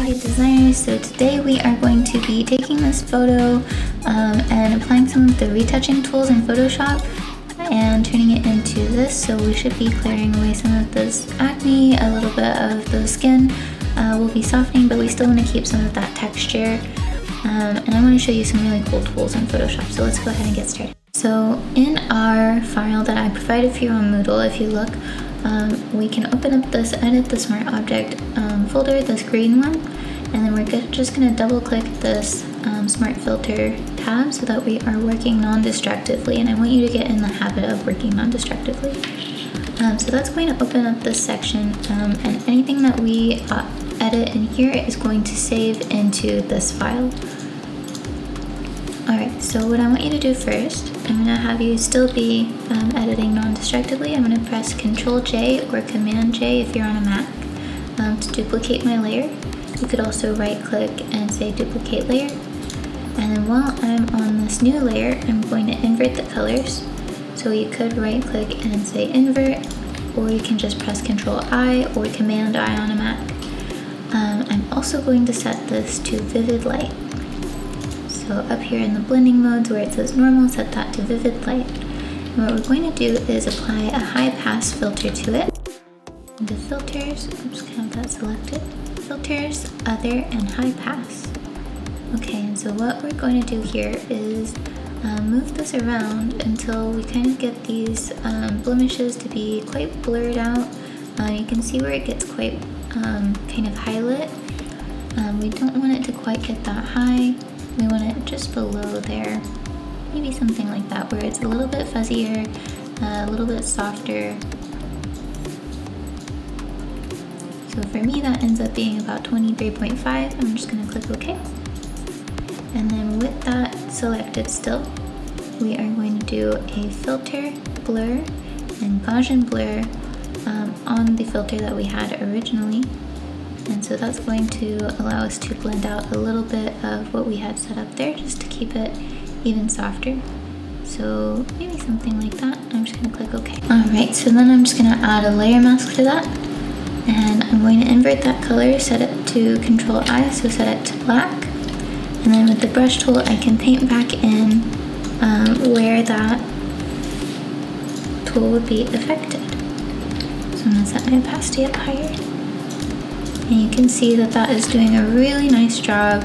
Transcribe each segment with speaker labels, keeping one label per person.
Speaker 1: Alright designers, so today we are going to be taking this photo and applying some of the retouching tools in Photoshop and turning it into this. So we should be clearing away some of this acne, a little bit of the skin will be softening, but we still want to keep some of that texture. And I want to show you some really cool tools in Photoshop, so let's go ahead and get started. So in our file that I provided for you on Moodle, if you look, we can open up this Edit the Smart Object folder, this green one, and then we're just going to double click this Smart Filter tab so that we are working non-distractively, and I want you to get in the habit of working non-distractively. So that's going to open up this section, and anything that we edit in here is going to save into this file. Alright, so what I want you to do first, I'm going to have you still be editing non-distractively. I'm going to press Ctrl J or Command J if you're on a Mac to duplicate my layer. You could also right click and say duplicate layer. And then while I'm on this new layer, I'm going to invert the colors. So you could right click and say invert, or you can just press Ctrl I or Command I on a Mac. I'm also going to set this to vivid light. So up here in the blending modes where it says normal, set that to vivid light. And what we're going to do is apply a high pass filter to it. The filters, oops, can have that selected. Filters, other, and high pass. Okay, and so what we're going to do here is move this around until we kind of get these blemishes to be quite blurred out. You can see where it gets quite kind of highlight. We don't want it to quite get that high. We want it just below there. Maybe something like that, where it's a little bit fuzzier, a little bit softer. So for me, that ends up being about 23.5. I'm just gonna click OK. And then with that selected still, we are going to do a filter, blur, and Gaussian blur on the filter that we had originally. And so that's going to allow us to blend out a little bit of what we had set up there, just to keep it even softer. So maybe something like that. I'm just gonna click OK. Alright, so then I'm just gonna add a layer mask to that. And I'm going to invert that color, set it to Ctrl I, so set it to black. And then with the brush tool, I can paint back in where that tool would be affected. So I'm gonna set my opacity up higher. And you can see that that is doing a really nice job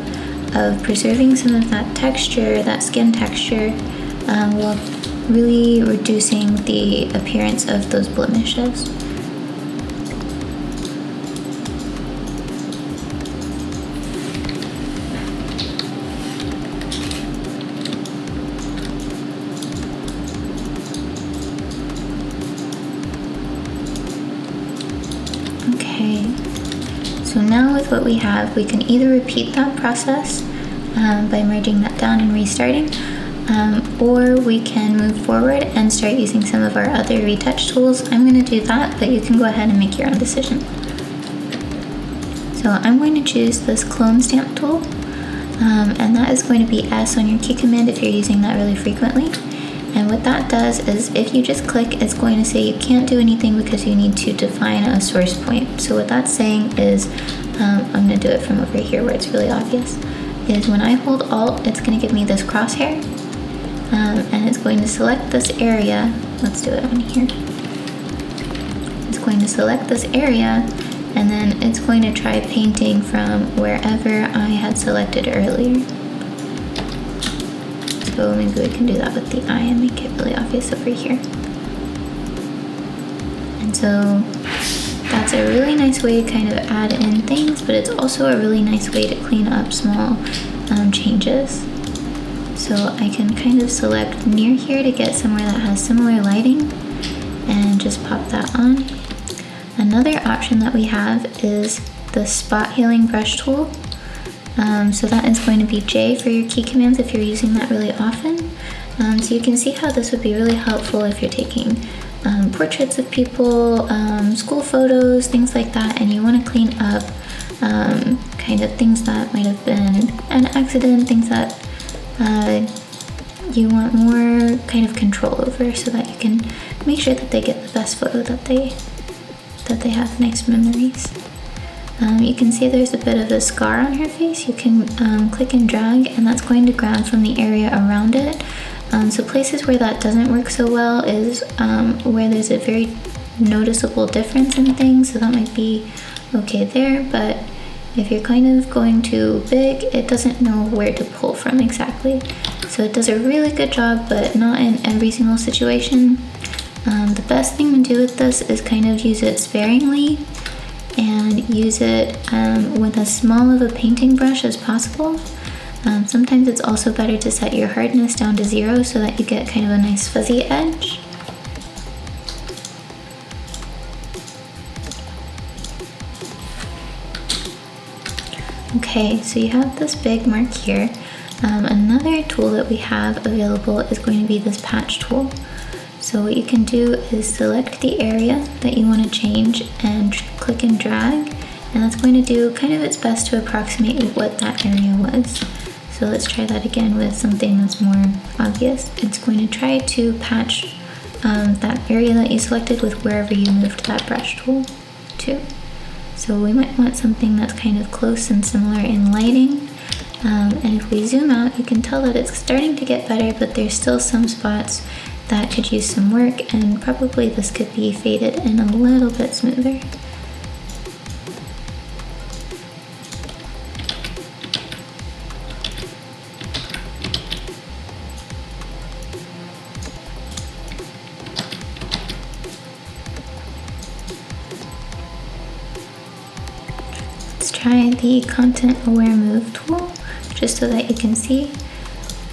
Speaker 1: of preserving some of that texture, that skin texture, while really reducing the appearance of those blemishes. Okay, so now with what we have, we can either repeat that process by merging that down and restarting, or we can move forward and start using some of our other retouch tools. I'm going to do that, but you can go ahead and make your own decision. So I'm going to choose this clone stamp tool, and that is going to be S on your key command if you're using that really frequently. And what that does is if you just click, it's going to say you can't do anything because you need to define a source point. So what that's saying is, I'm going to do it from over here where it's really obvious, is when I hold Alt, it's going to give me this crosshair, and it's going to select this area. Let's do it on here. It's going to select this area, and then it's going to try painting from wherever I had selected earlier. So maybe we can do that with the eye and make it really obvious over here. And so that's a really nice way to kind of add in things, but it's also a really nice way to clean up small changes. So I can kind of select near here to get somewhere that has similar lighting and just pop that on. Another option that we have is the spot healing brush tool. So that is going to be J for your key commands if you're using that really often. So you can see how this would be really helpful if you're taking portraits of people, school photos, things like that, and you want to clean up kind of things that might have been an accident, things that you want more kind of control over, so that you can make sure that they get the best photo, that they have nice memories. You can see there's a bit of a scar on her face. You can click and drag, and that's going to grab from the area around it. So places where that doesn't work so well is where there's a very noticeable difference in things, so that might be okay there, but if you're kind of going too big, it doesn't know where to pull from exactly. So it does a really good job, but not in every single situation. The best thing to do with this is kind of use it sparingly and use it with as small of a painting brush as possible. Sometimes it's also better to set your hardness down to 0 so that you get kind of a nice fuzzy edge. Okay, so you have this big mark here. Another tool that we have available is going to be this patch tool. So what you can do is select the area that you want to change and click and drag, and that's going to do kind of its best to approximate what that area was. So let's try that again with something that's more obvious. It's going to try to patch that area that you selected with wherever you moved that brush tool to. So we might want something that's kind of close and similar in lighting. And if we zoom out, you can tell that it's starting to get better, but there's still some spots that could use some work, and probably this could be faded in a little bit smoother. Let's try the content aware move tool just so that you can see.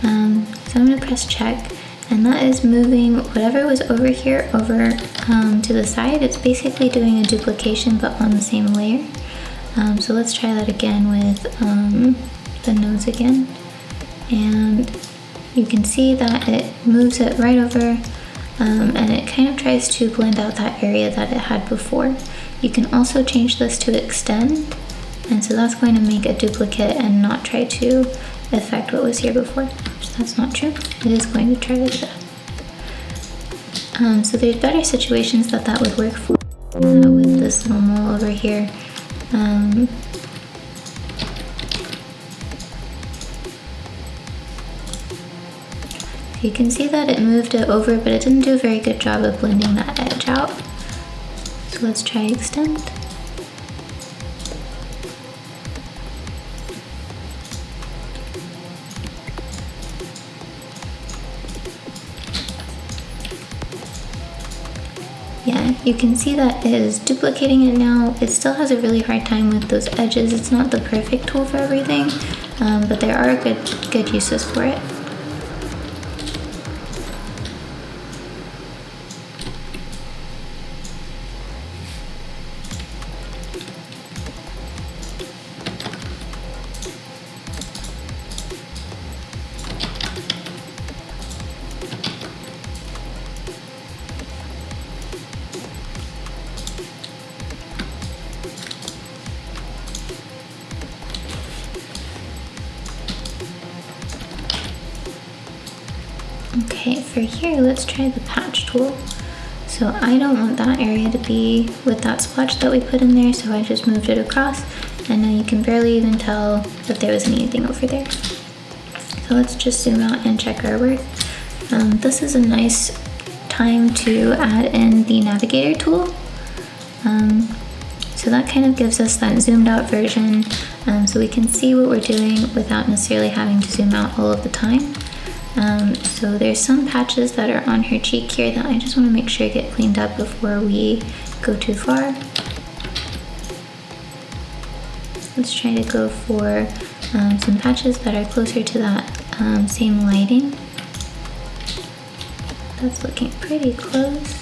Speaker 1: So I'm going to press check, and that is moving whatever was over here over to the side. It's basically doing a duplication but on the same layer. So let's try that again with the nose again, and you can see that it moves it right over, and it kind of tries to blend out that area that it had before. You can also change this to extend, and so that's going to make a duplicate and not try to affect what was here before. So that's not true. It is going to try to do that. So there's better situations that would work for with this little mole over here. You can see that it moved it over, but it didn't do a very good job of blending that edge out. So let's try extend. Yeah, you can see that it is duplicating it now. It still has a really hard time with those edges. It's not the perfect tool for everything, but there are good uses for it. Okay, for here, let's try the patch tool. So I don't want that area to be with that splotch that we put in there, so I just moved it across, and now you can barely even tell that there was anything over there. So let's just zoom out and check our work. This is a nice time to add in the navigator tool. So that kind of gives us that zoomed out version, so we can see what we're doing without necessarily having to zoom out all of the time. So there's some patches that are on her cheek here that I just want to make sure get cleaned up before we go too far. Let's try to go for some patches that are closer to that same lighting. That's looking pretty close.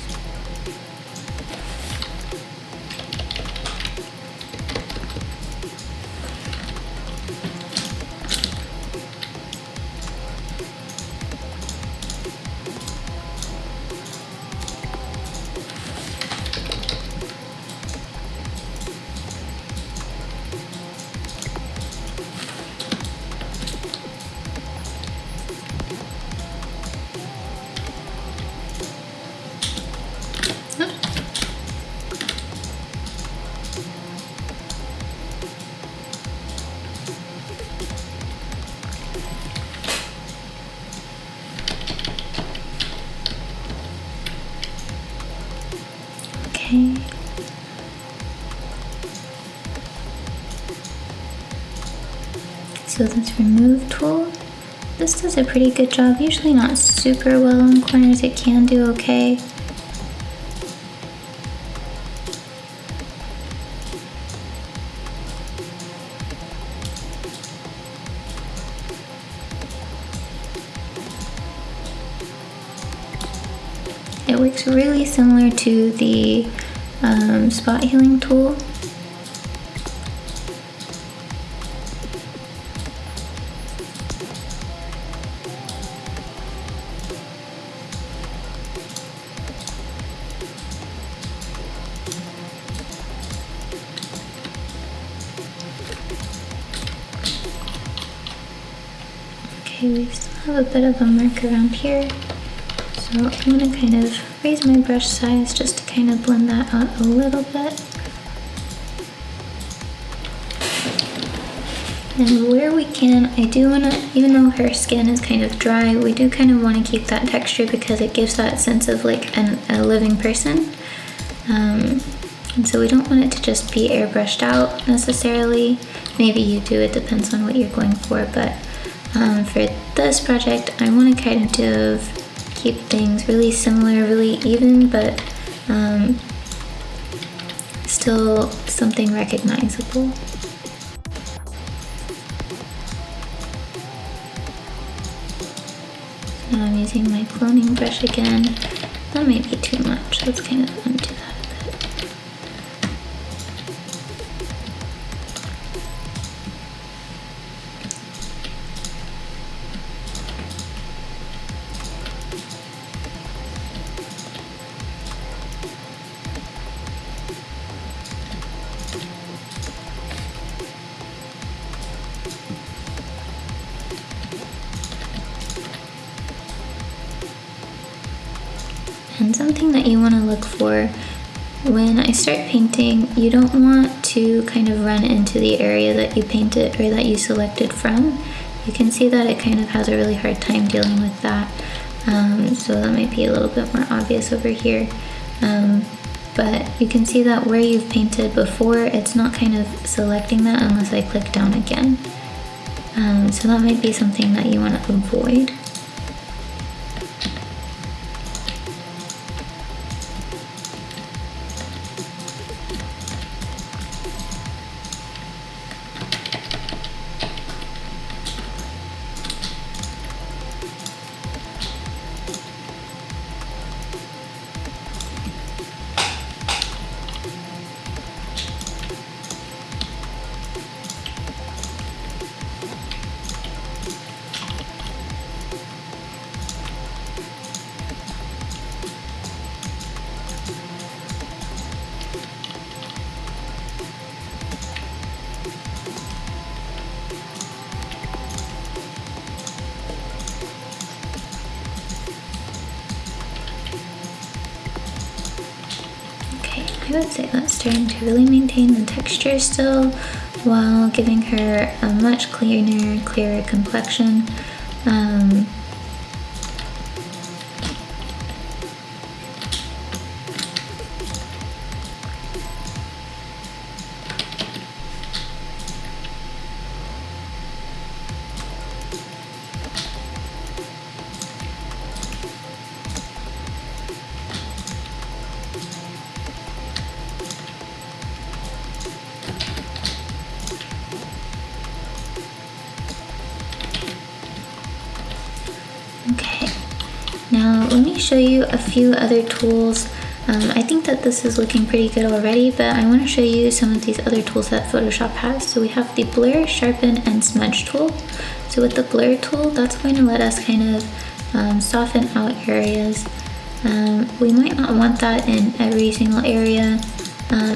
Speaker 1: So this remove tool, this does a pretty good job. Usually not super well on corners, it can do okay. It works really similar to the spot healing tool. Okay, we still have a bit of a mark around here. So I'm going to kind of raise my brush size just to kind of blend that out a little bit. And where we can, I do want to, even though her skin is kind of dry, we do kind of want to keep that texture because it gives that sense of like a living person. And so we don't want it to just be airbrushed out necessarily. Maybe you do, it depends on what you're going for, but for this project, I want to kind of keep things really similar, really even, but still something recognizable. Now I'm using my cloning brush again. That might be too much. Let's kind of undo that a bit. And something that you want to look for when I start painting, you don't want to kind of run into the area that you painted or that you selected from. You can see that it kind of has a really hard time dealing with that. So that might be a little bit more obvious over here. But you can see that where you've painted before, it's not kind of selecting that unless I click down again. So that might be something that you want to avoid. I would say that's starting to really maintain the texture still while giving her a much clearer complexion. Okay, now let me show you a few other tools. I think that this is looking pretty good already, but I want to show you some of these other tools that Photoshop has. So we have the blur, sharpen, and smudge tool. So with the blur tool, that's going to let us kind of soften out areas. We might not want that in every single area,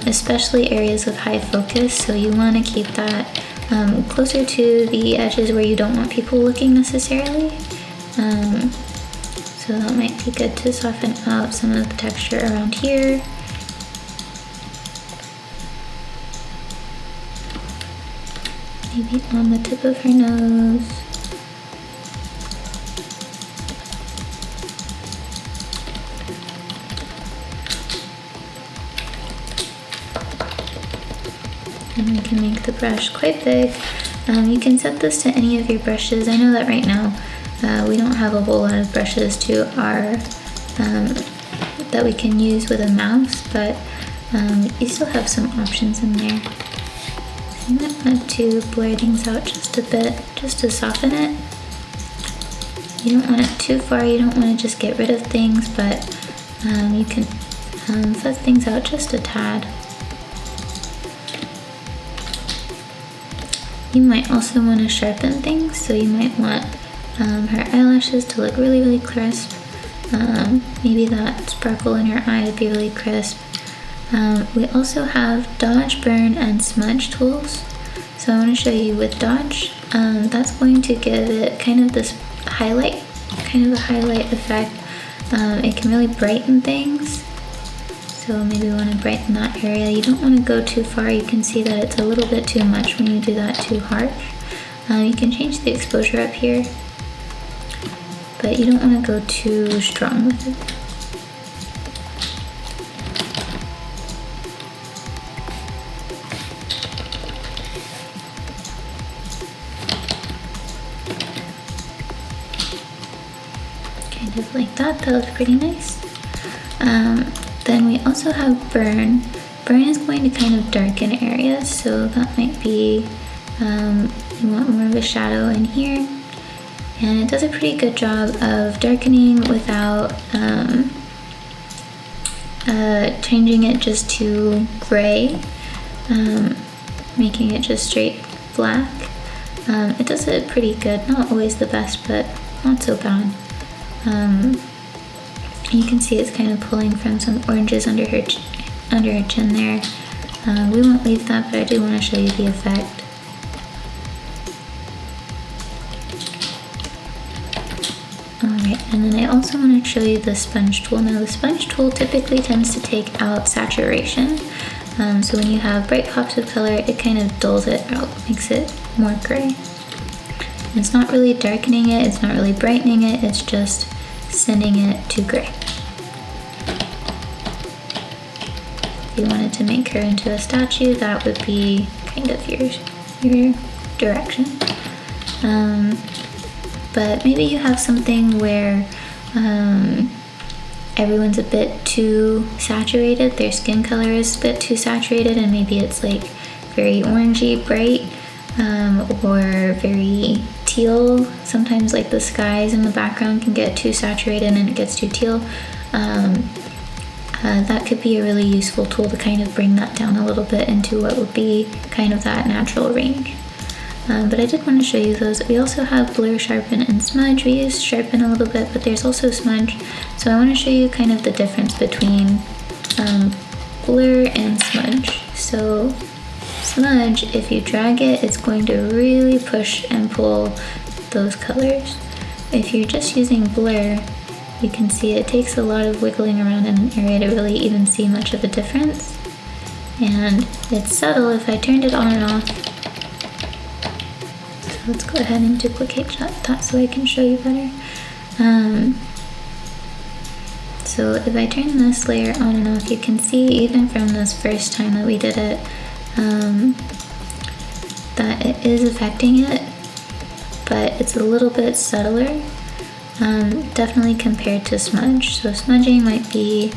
Speaker 1: especially areas with high focus. So you want to keep that closer to the edges where you don't want people looking necessarily. So that might be good to soften out some of the texture around here. Maybe on the tip of her nose. And we can make the brush quite big. You can set this to any of your brushes. I know that right now we don't have a whole lot of brushes to our that we can use with a mouse, but you still have some options in there. So you might want to blur things out just a bit, just to soften it. You don't want it too far, you don't want to just get rid of things, but you can fuzz things out just a tad. You might also want to sharpen things, so you might want her eyelashes to look really, really crisp. Maybe that sparkle in her eye to be really crisp. We also have dodge, burn, and smudge tools. So I want to show you with dodge. That's going to give it kind of this highlight, kind of a highlight effect. It can really brighten things. So maybe we want to brighten that area. You don't want to go too far. You can see that it's a little bit too much when you do that too harsh. You can change the exposure up here, but you don't want to go too strong with it. Kind of like that, that looks pretty nice. Then we also have burn. Burn is going to kind of darken areas, so that might be, you want more of a shadow in here. And it does a pretty good job of darkening without changing it just to gray, making it just straight black. It does it pretty good, not always the best, but not so bad. You can see it's kind of pulling from some oranges under her chin there. We won't leave that, but I do want to show you the effect. Alright, and then I also want to show you the sponge tool. Now the sponge tool typically tends to take out saturation. So when you have bright pops of color, it kind of dulls it out, makes it more gray. It's not really darkening it, it's not really brightening it, it's just sending it to gray. If you wanted to make her into a statue, that would be kind of your direction. But maybe you have something where everyone's a bit too saturated, their skin color is a bit too saturated, and maybe it's like very orangey bright, or very teal. Sometimes like the skies in the background can get too saturated and it gets too teal. That could be a really useful tool to kind of bring that down a little bit into what would be kind of that natural range. But I did want to show you those. We also have blur, sharpen, and smudge. We use sharpen a little bit, but there's also smudge. So I want to show you kind of the difference between blur and smudge. So smudge, if you drag it, it's going to really push and pull those colors. If you're just using blur, you can see it takes a lot of wiggling around in an area to really even see much of a difference. And it's subtle if I turned it on and off. So let's go ahead and duplicate that so I can show you better. So if I turn this layer on and off, you can see even from this first time that we did it, that it is affecting it, but it's a little bit subtler. Definitely compared to smudge. So smudging might be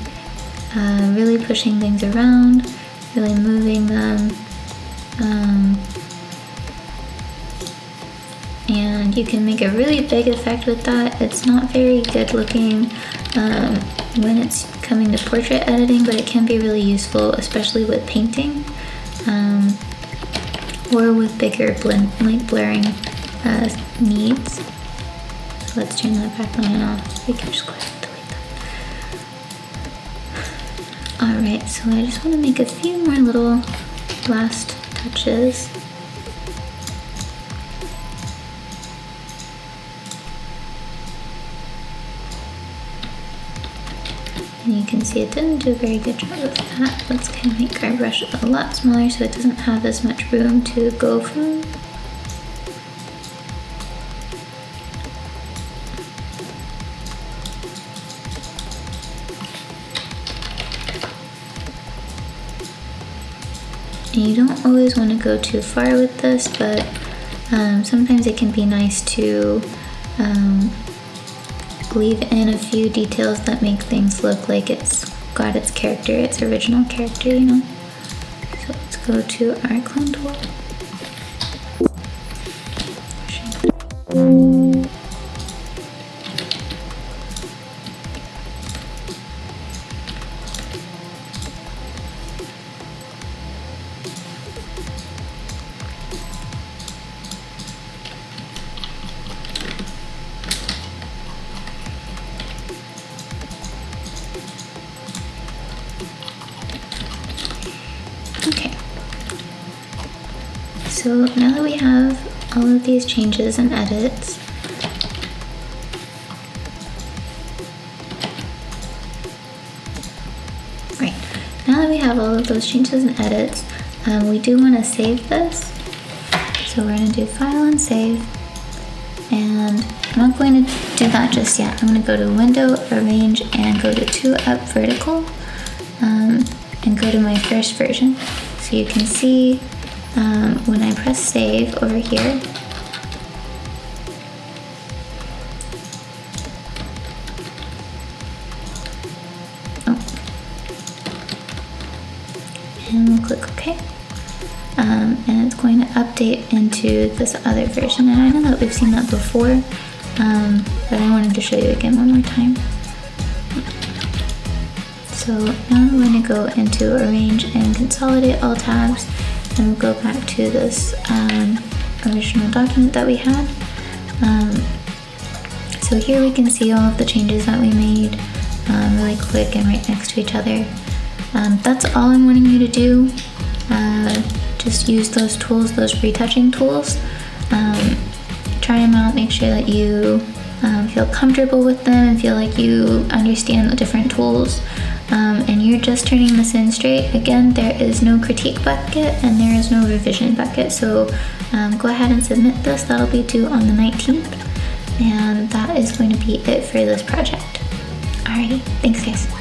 Speaker 1: really pushing things around, really moving them, and you can make a really big effect with that. It's not very good looking when it's coming to portrait editing, but it can be really useful, especially with painting, or with bigger blurring needs. Let's turn that back on and off. We can just go ahead and delete that. Alright, so I just want to make a few more little last touches. And you can see it didn't do a very good job of that. Let's kind of make our brush a lot smaller so it doesn't have as much room to go from. And you don't always want to go too far with this, but Sometimes it can be nice to leave in a few details that make things look like it's got its character, its original character, you know? So let's go to our clone tool. Okay, so now that we have all of these changes and edits, right, now that we have all of those changes and edits, we do want to save this. So we're going to do File and Save, and I'm not going to do that just yet. I'm going to go to Window, Arrange, and go to 2-up Vertical, and go to my first version. So you can see when I press save over here, and we'll click OK. And it's going to update into this other version. And I know that we've seen that before, but I wanted to show you again one more time. So now I'm going to go into Arrange and Consolidate all tabs, and we'll go back to this original document that we had. So here we can see all of the changes that we made really quick and right next to each other. That's all I'm wanting you to do. Just use those tools, those retouching tools. Try them out, make sure that you feel comfortable with them and feel like you understand the different tools. And you're just turning this in straight. Again, there is no critique bucket and there is no revision bucket. So go ahead and submit this. That'll be due on the 19th. And that is going to be it for this project. Alrighty, thanks guys.